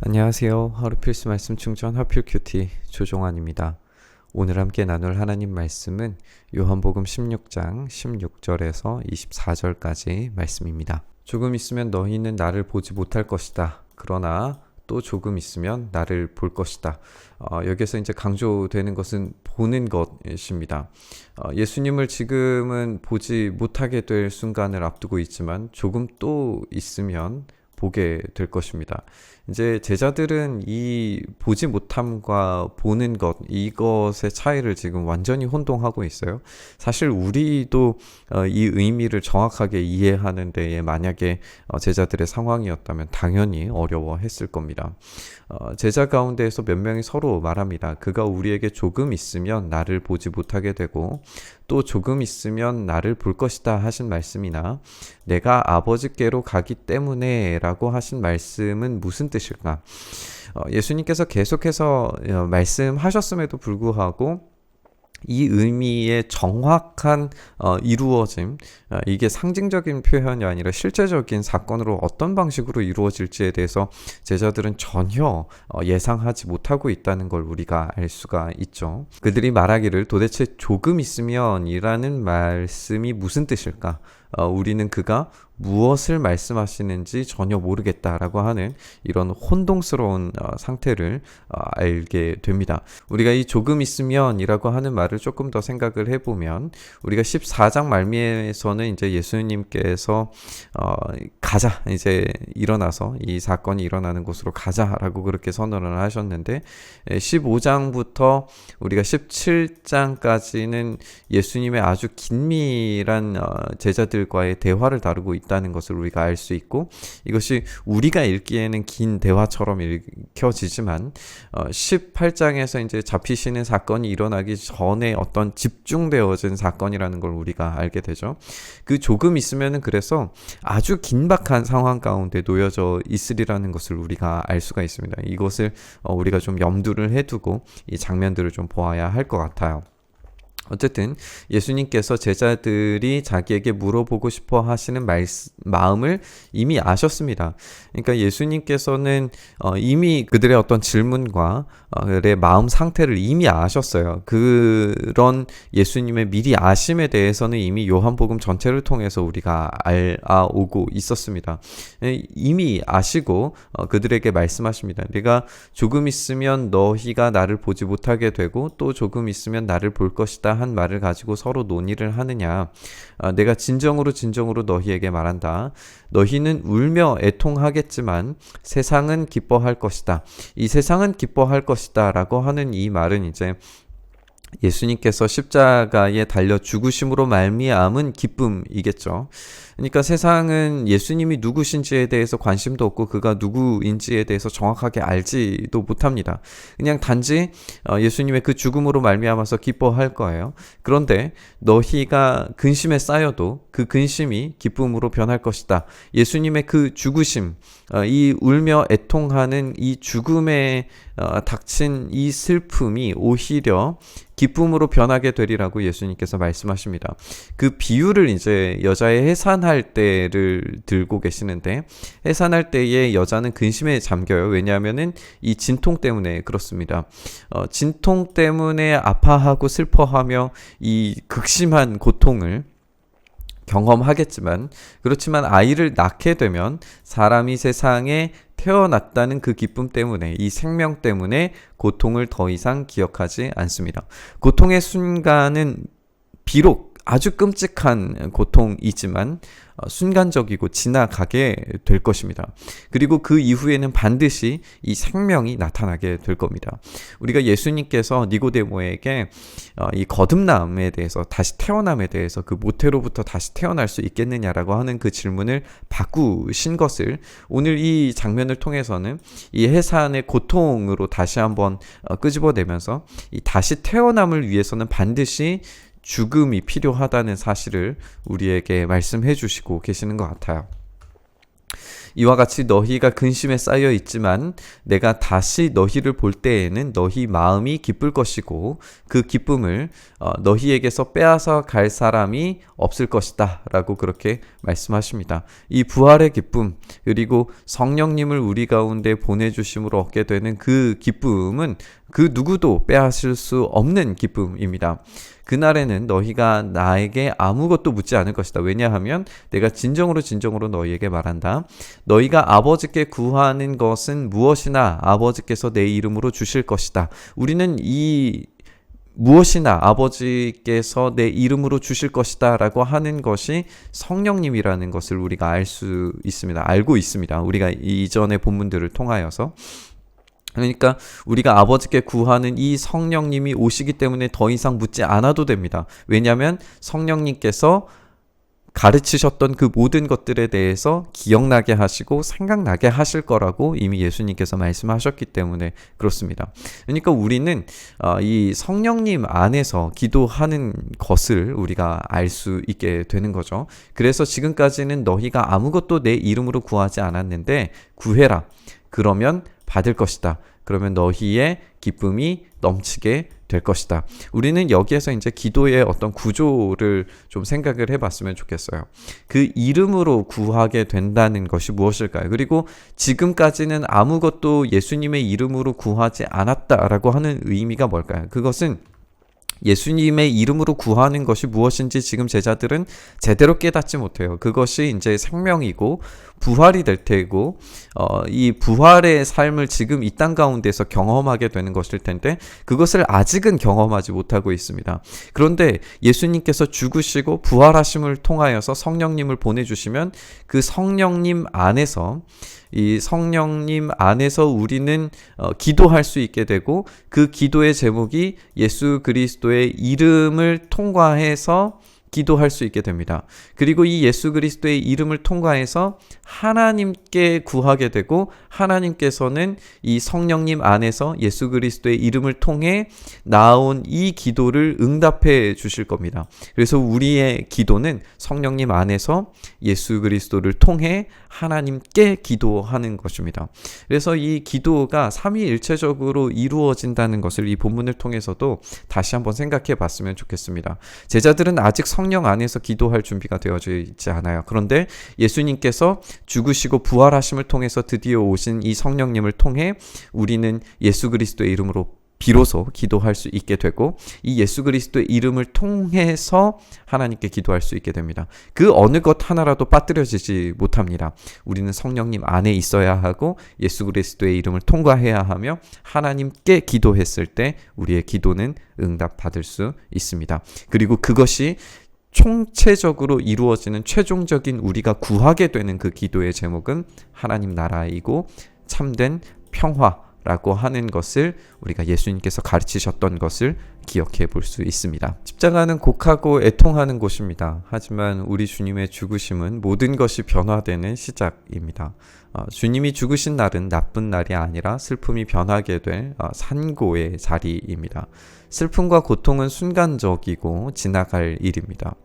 안녕하세요. 하루 필수 말씀 충전 하필 큐티 조종환입니다. 오늘 함께 나눌 하나님 말씀은 요한복음 16장 16절에서 24절까지 말씀입니다. 조금 있으면 너희는 나를 보지 못할 것이다. 그러나 또 조금 있으면 나를 볼 것이다. 여기서 이제 강조되는 것은 보는 것입니다. 예수님을 지금은 보지 못하게 될 순간을 앞두고 있지만 조금 또 있으면 보게 될 것입니다. 이제 제자들은 이 보지 못함과 보는 것, 이것의 차이를 지금 완전히 혼동하고 있어요. 사실 우리도 이 의미를 정확하게 이해하는 데에 만약에 제자들의 상황이었다면 당연히 어려워했을 겁니다. 제자 가운데에서 몇 명이 서로 말합니다. 그가 우리에게 조금 있으면 나를 보지 못하게 되고 또 조금 있으면 나를 볼 것이다 하신 말씀이나 내가 아버지께로 가기 때문에 라고 하신 말씀은 무슨 뜻일까? 예수님께서 계속해서 말씀하셨음에도 불구하고 이 의미의 정확한 이루어짐, 이게 상징적인 표현이 아니라 실제적인 사건으로 어떤 방식으로 이루어질지에 대해서 제자들은 전혀 예상하지 못하고 있다는 걸 우리가 알 수가 있죠. 그들이 말하기를 도대체 조금 있으면 이라는 말씀이 무슨 뜻일까? 우리는 그가 무엇을 말씀하시는지 전혀 모르겠다라고 하는 이런 혼동스러운 상태를 알게 됩니다. 우리가 이 조금 있으면 이라고 하는 말을 조금 더 생각을 해보면 우리가 14장 말미에서는 이제 예수님께서 가자, 이제 일어나서 이 사건이 일어나는 곳으로 가자라고 그렇게 선언을 하셨는데 15장부터 우리가 17장까지는 예수님의 아주 긴밀한 제자들과의 대화를 다루고 있다는 것을 우리가 알 수 있고, 이것이 우리가 읽기에는 긴 대화처럼 읽혀지지만 18장에서 이제 잡히시는 사건이 일어나기 전에 어떤 집중되어진 사건이라는 걸 우리가 알게 되죠. 그 조금 있으면은 그래서 아주 긴박한 상황 가운데 놓여져 있으리라는 것을 우리가 알 수가 있습니다. 이것을 우리가 좀 염두를 해두고 이 장면들을 좀 보아야 할 것 같아요. 어쨌든 예수님께서 제자들이 자기에게 물어보고 싶어 하시는 마음을 이미 아셨습니다. 그러니까 예수님께서는 이미 그들의 어떤 질문과 그들의 마음 상태를 이미 아셨어요. 그런 예수님의 미리 아심에 대해서는 이미 요한복음 전체를 통해서 우리가 알아오고 있었습니다. 이미 아시고 그들에게 말씀하십니다. 네가 조금 있으면 너희가 나를 보지 못하게 되고 또 조금 있으면 나를 볼 것이다 한 말을 가지고 서로 논의를 하느냐. 내가 진정으로 너희에게 말한다. 너희는 울며 애통하겠지만 세상은 기뻐할 것이다. 이 세상은 기뻐할 것이다 라고 하는 이 말은 이제 예수님께서 십자가에 달려 죽으심으로 말미암은 기쁨이겠죠. 그러니까 세상은 예수님이 누구신지에 대해서 관심도 없고 그가 누구인지에 대해서 정확하게 알지도 못합니다. 그냥 단지 예수님의 그 죽음으로 말미암아서 기뻐할 거예요. 그런데 너희가 근심에 쌓여도 그 근심이 기쁨으로 변할 것이다. 예수님의 그 죽으심, 이 울며 애통하는 이 죽음에 닥친 이 슬픔이 오히려 기쁨으로 변하게 되리라고 예수님께서 말씀하십니다. 그 비유를 이제 여자의 해산할 때를 들고 계시는데, 해산할 때에 여자는 근심에 잠겨요. 왜냐하면은 이 진통 때문에 그렇습니다. 진통 때문에 아파하고 슬퍼하며 이 극심한 고통을 경험하겠지만, 그렇지만 아이를 낳게 되면 사람이 세상에 태어났다는 그 기쁨 때문에, 이 생명 때문에 고통을 더 이상 기억하지 않습니다. 고통의 순간은 비록 아주 끔찍한 고통이지만 순간적이고 지나가게 될 것입니다. 그리고 그 이후에는 반드시 이 생명이 나타나게 될 겁니다. 우리가 예수님께서 니고데모에게 이 거듭남에 대해서, 다시 태어남에 대해서, 그 모태로부터 다시 태어날 수 있겠느냐라고 하는 그 질문을 바꾸신 것을 오늘 이 장면을 통해서는 이 해산의 고통으로 다시 한번 끄집어내면서 이 다시 태어남을 위해서는 반드시 죽음이 필요하다는 사실을 우리에게 말씀해 주시고 계시는 것 같아요. 이와 같이 너희가 근심에 쌓여 있지만 내가 다시 너희를 볼 때에는 너희 마음이 기쁠 것이고 그 기쁨을 너희에게서 빼앗아 갈 사람이 없을 것이다 라고 그렇게 말씀하십니다. 이 부활의 기쁨 그리고 성령님을 우리 가운데 보내주심으로 얻게 되는 그 기쁨은 그 누구도 빼앗을 수 없는 기쁨입니다. 그날에는 너희가 나에게 아무것도 묻지 않을 것이다. 왜냐하면 내가 진정으로 너희에게 말한다. 너희가 아버지께 구하는 것은 무엇이나 아버지께서 내 이름으로 주실 것이다. 우리는 이 무엇이나 아버지께서 내 이름으로 주실 것이다 라고 하는 것이 성령님이라는 것을 우리가 알고 있습니다. 우리가 이전의 본문들을 통하여서. 그러니까 우리가 아버지께 구하는 이 성령님이 오시기 때문에 더 이상 묻지 않아도 됩니다. 왜냐하면 성령님께서 가르치셨던 그 모든 것들에 대해서 기억나게 하시고 생각나게 하실 거라고 이미 예수님께서 말씀하셨기 때문에 그렇습니다. 그러니까 우리는 이 성령님 안에서 기도하는 것을 우리가 알 수 있게 되는 거죠. 그래서 지금까지는 너희가 아무것도 내 이름으로 구하지 않았는데 구해라. 그러면 받을 것이다. 그러면 너희의 기쁨이 넘치게 될 것이다. 우리는 여기에서 이제 기도의 어떤 구조를 좀 생각을 해봤으면 좋겠어요. 그 이름으로 구하게 된다는 것이 무엇일까요? 그리고 지금까지는 아무것도 예수님의 이름으로 구하지 않았다라고 하는 의미가 뭘까요? 그것은 예수님의 이름으로 구하는 것이 무엇인지 지금 제자들은 제대로 깨닫지 못해요. 그것이 이제 생명이고 부활이 될 테고 이 부활의 삶을 지금 이 땅 가운데서 경험하게 되는 것일 텐데 그것을 아직은 경험하지 못하고 있습니다. 그런데 예수님께서 죽으시고 부활하심을 통하여서 성령님을 보내주시면 그 성령님 안에서 이 성령님 안에서 우리는 기도할 수 있게 되고 그 기도의 제목이 예수 그리스도의 이름을 통과해서 기도할 수 있게 됩니다. 그리고 이 예수 그리스도의 이름을 통과해서 하나님께 구하게 되고 하나님께서는 이 성령님 안에서 예수 그리스도의 이름을 통해 나온 이 기도를 응답해 주실 겁니다. 그래서 우리의 기도는 성령님 안에서 예수 그리스도를 통해 하나님께 기도하는 것입니다. 그래서 이 기도가 삼위일체적으로 이루어진다는 것을 이 본문을 통해서도 다시 한번 생각해 봤으면 좋겠습니다. 제자들은 아직 성령 안에서 기도할 준비가 되어져 있지 않아요. 그런데 예수님께서 죽으시고 부활하심을 통해서 드디어 오신 이 성령님을 통해 우리는 예수 그리스도의 이름으로 비로소 기도할 수 있게 되고 이 예수 그리스도의 이름을 통해서 하나님께 기도할 수 있게 됩니다. 그 어느 것 하나라도 빠뜨려지지 못합니다. 우리는 성령님 안에 있어야 하고 예수 그리스도의 이름을 통과해야 하며 하나님께 기도했을 때 우리의 기도는 응답받을 수 있습니다. 그리고 그것이 총체적으로 이루어지는 최종적인 우리가 구하게 되는 그 기도의 제목은 하나님 나라이고 참된 평화라고 하는 것을 우리가 예수님께서 가르치셨던 것을 기억해 볼 수 있습니다. 십자가는 곡하고 애통하는 곳입니다. 하지만 우리 주님의 죽으심은 모든 것이 변화되는 시작입니다. 주님이 죽으신 날은 나쁜 날이 아니라 슬픔이 변하게 될 산고의 자리입니다. 슬픔과 고통은 순간적이고 지나갈 일입니다.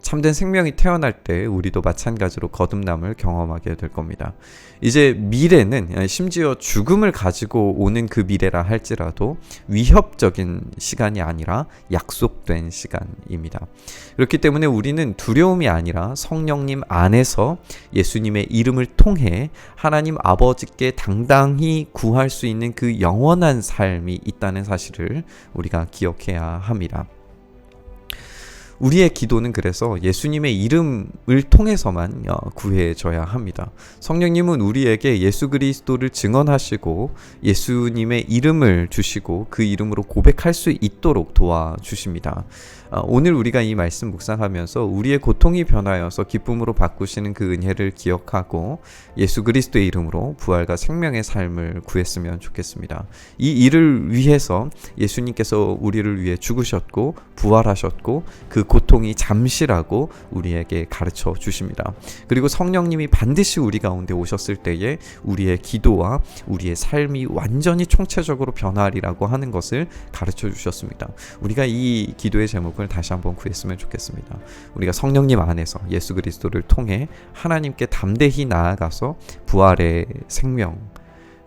참된 생명이 태어날 때 우리도 마찬가지로 거듭남을 경험하게 될 겁니다. 이제 미래는 심지어 죽음을 가지고 오는 그 미래라 할지라도 위협적인 시간이 아니라 약속된 시간입니다. 그렇기 때문에 우리는 두려움이 아니라 성령님 안에서 예수님의 이름을 통해 하나님 아버지께 당당히 구할 수 있는 그 영원한 삶이 있다는 사실을 우리가 기억해야 합니다. 우리의 기도는 그래서 예수님의 이름을 통해서만 구해져야 합니다. 성령님은 우리에게 예수 그리스도를 증언하시고 예수님의 이름을 주시고 그 이름으로 고백할 수 있도록 도와주십니다. 오늘 우리가 이 말씀 묵상하면서 우리의 고통이 변하여서 기쁨으로 바꾸시는 그 은혜를 기억하고 예수 그리스도의 이름으로 부활과 생명의 삶을 구했으면 좋겠습니다. 이 일을 위해서 예수님께서 우리를 위해 죽으셨고 부활하셨고 그 고통이 잠시라고 우리에게 가르쳐 주십니다. 그리고 성령님이 반드시 우리 가운데 오셨을 때에 우리의 기도와 우리의 삶이 완전히 총체적으로 변화하리라고 하는 것을 가르쳐 주셨습니다. 우리가 이 기도의 제목을 다시 한번 구했으면 좋겠습니다. 우리가 성령님 안에서 예수 그리스도를 통해 하나님께 담대히 나아가서 부활의 생명,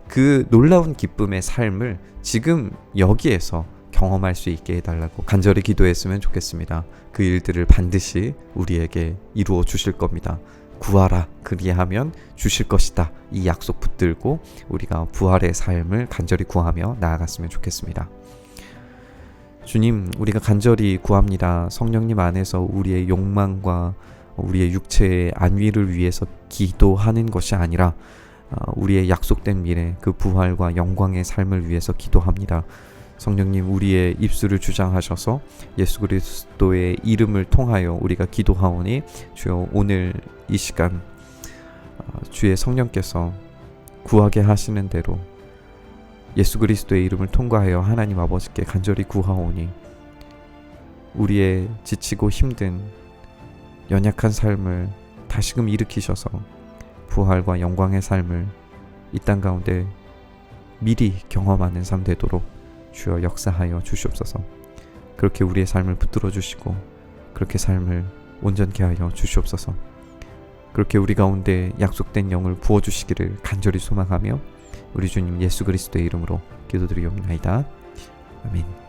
그 놀라운 기쁨의 삶을 지금 여기에서 경험할 수 있게 해달라고 간절히 기도했으면 좋겠습니다. 그 일들을 반드시 우리에게 이루어 주실 겁니다. 구하라, 그리하면 주실 것이다. 이 약속 붙들고 우리가 부활의 삶을 간절히 구하며 나아갔으면 좋겠습니다. 주님, 우리가 간절히 구합니다. 성령님 안에서 우리의 욕망과 우리의 육체의 안위를 위해서 기도하는 것이 아니라 우리의 약속된 미래, 그 부활과 영광의 삶을 위해서 기도합니다. 성령님, 우리의 입술을 주장하셔서 예수 그리스도의 이름을 통하여 우리가 기도하오니 주여, 오늘 이 시간 주의 성령께서 구하게 하시는 대로 예수 그리스도의 이름을 통과하여 하나님 아버지께 간절히 구하오니 우리의 지치고 힘든 연약한 삶을 다시금 일으키셔서 부활과 영광의 삶을 이 땅 가운데 미리 경험하는 삶 되도록 주여 역사하여 주시옵소서. 그렇게 우리의 삶을 붙들어 주시고 그렇게 삶을 온전케 하여 주시옵소서. 그렇게 우리 가운데 약속된 영을 부어주시기를 간절히 소망하며 우리 주님 예수 그리스도의 이름으로 기도드리옵나이다. 아멘.